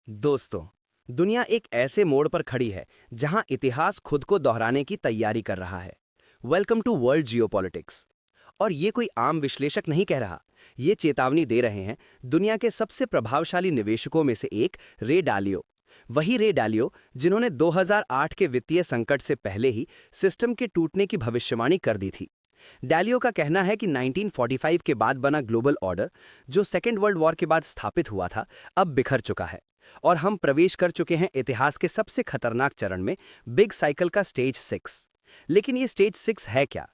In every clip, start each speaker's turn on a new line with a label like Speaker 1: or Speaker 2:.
Speaker 1: दोस्तों, दुनिया एक ऐसे मोड़ पर खड़ी है जहां इतिहास खुद को दोहराने की तैयारी कर रहा है। Welcome to world geopolitics. और ये कोई आम विश्लेषक नहीं कह रहा, ये चेतावनी दे रहे हैं दुनिया के सबसे प्रभावशाली निवेशकों में से एक रे डालियो। वही रे डालियो जिन्होंने 2008 के वित्तीय संकट से पहले ही सिस्टम के टूटने की भविष्यवाणी कर दी थी। डालियो का कहना है कि 1945 के बाद बना ग्लोबल ऑर्डर, जो सेकेंड वर्ल्ड वॉर के बाद स्थापित हुआ था, अब बिखर चुका है और हम प्रवेश कर चुके हैं इतिहास के सबसे खतरनाक चरण में, बिग साइकिल का स्टेज 6। लेकिन ये स्टेज 6 है क्या?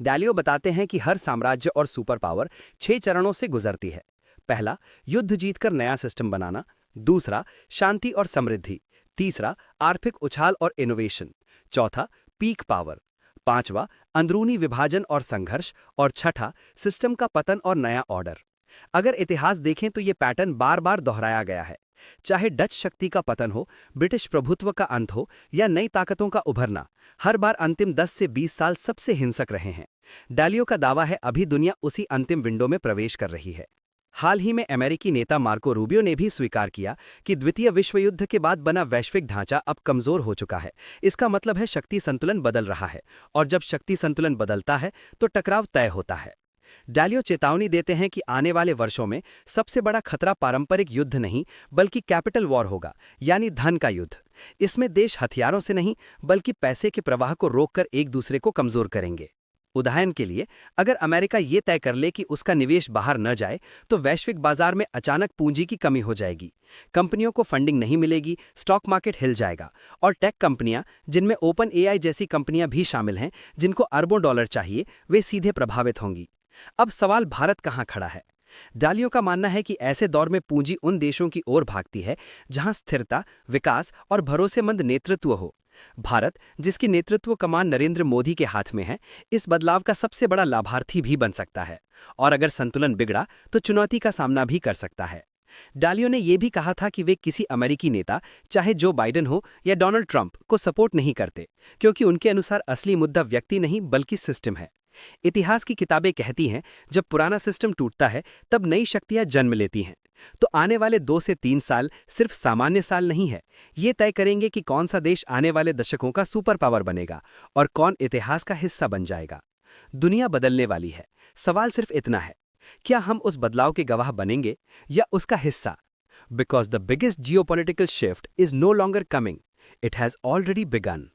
Speaker 1: डालियो बताते हैं कि हर साम्राज्य और सुपर पावर 6 चरणों से गुजरती है। पहला, युद्ध जीतकर नया सिस्टम बनाना। दूसरा, शांति और समृद्धि। तीसरा, आर्थिक उछाल और इनोवेशन। चौथा, पीक पावर। पांचवा, अंदरूनी विभाजन और संघर्ष। और छठा, सिस्टम का पतन और नया ऑर्डर। अगर इतिहास देखें तो ये पैटर्न बार बार दोहराया गया है। चाहे डच शक्ति का पतन हो, ब्रिटिश प्रभुत्व का अंत हो या नई ताकतों का उभरना, हर बार अंतिम 10 से 20 साल सबसे हिंसक रहे हैं। डालियो का दावा है अभी दुनिया उसी अंतिम विंडो में प्रवेश कर रही है। हाल ही में अमेरिकी नेता मार्को रूबियो ने भी स्वीकार किया कि द्वितीय विश्व युद्ध के बाद बना वैश्विक ढांचा अब कमजोर हो चुका है। इसका मतलब है शक्ति संतुलन बदल रहा है, और जब शक्ति संतुलन बदलता है तो टकराव तय होता है। डालियो चेतावनी देते हैं कि आने वाले वर्षों में सबसे बड़ा खतरा पारंपरिक युद्ध नहीं बल्कि कैपिटल वॉर होगा, यानी धन का युद्ध। इसमें देश हथियारों से नहीं बल्कि पैसे के प्रवाह को रोककर एक दूसरे को कमजोर करेंगे। उदाहरण के लिए, अगर अमेरिका ये तय कर ले कि उसका निवेश बाहर न जाए, तो वैश्विक बाजार में अचानक पूंजी की कमी हो जाएगी। कंपनियों को फंडिंग नहीं मिलेगी, स्टॉक मार्केट हिल जाएगा, और टेक कंपनियां, जिनमें ओपन एआई जैसी कंपनियां भी शामिल हैं, जिनको अरबों डॉलर चाहिए, वे सीधे प्रभावित होंगी। अब सवाल भारत कहां खड़ा है? डालियो का मानना है कि ऐसे दौर में पूंजी उन देशों की ओर भागती है जहां स्थिरता, विकास और भरोसेमंद नेतृत्व हो। भारत, जिसकी नेतृत्व कमान नरेंद्र मोदी के हाथ में है, इस बदलाव का सबसे बड़ा लाभार्थी भी बन सकता है, और अगर संतुलन बिगड़ा तो चुनौती का सामना भी कर सकता है। डालियो ने यह भी कहा था कि वे किसी अमेरिकी नेता, चाहे जो बाइडेन हो या डोनाल्ड ट्रंप, को सपोर्ट नहीं करते, क्योंकि उनके अनुसार असली मुद्दा व्यक्ति नहीं बल्कि सिस्टम है। इतिहास की किताबें कहती हैं, जब पुराना सिस्टम टूटता है तब नई शक्तियां जन्म लेती हैं। तो आने वाले 2 से 3 साल सिर्फ सामान्य साल नहीं है, ये तय करेंगे कि कौन सा देश आने वाले दशकों का सुपर पावर बनेगा और कौन इतिहास का हिस्सा बन जाएगा। दुनिया बदलने वाली है, सवाल सिर्फ इतना है, क्या हम उस बदलाव के गवाह बनेंगे या उसका हिस्सा? Because the biggest geopolitical shift is no longer coming, it has already begin.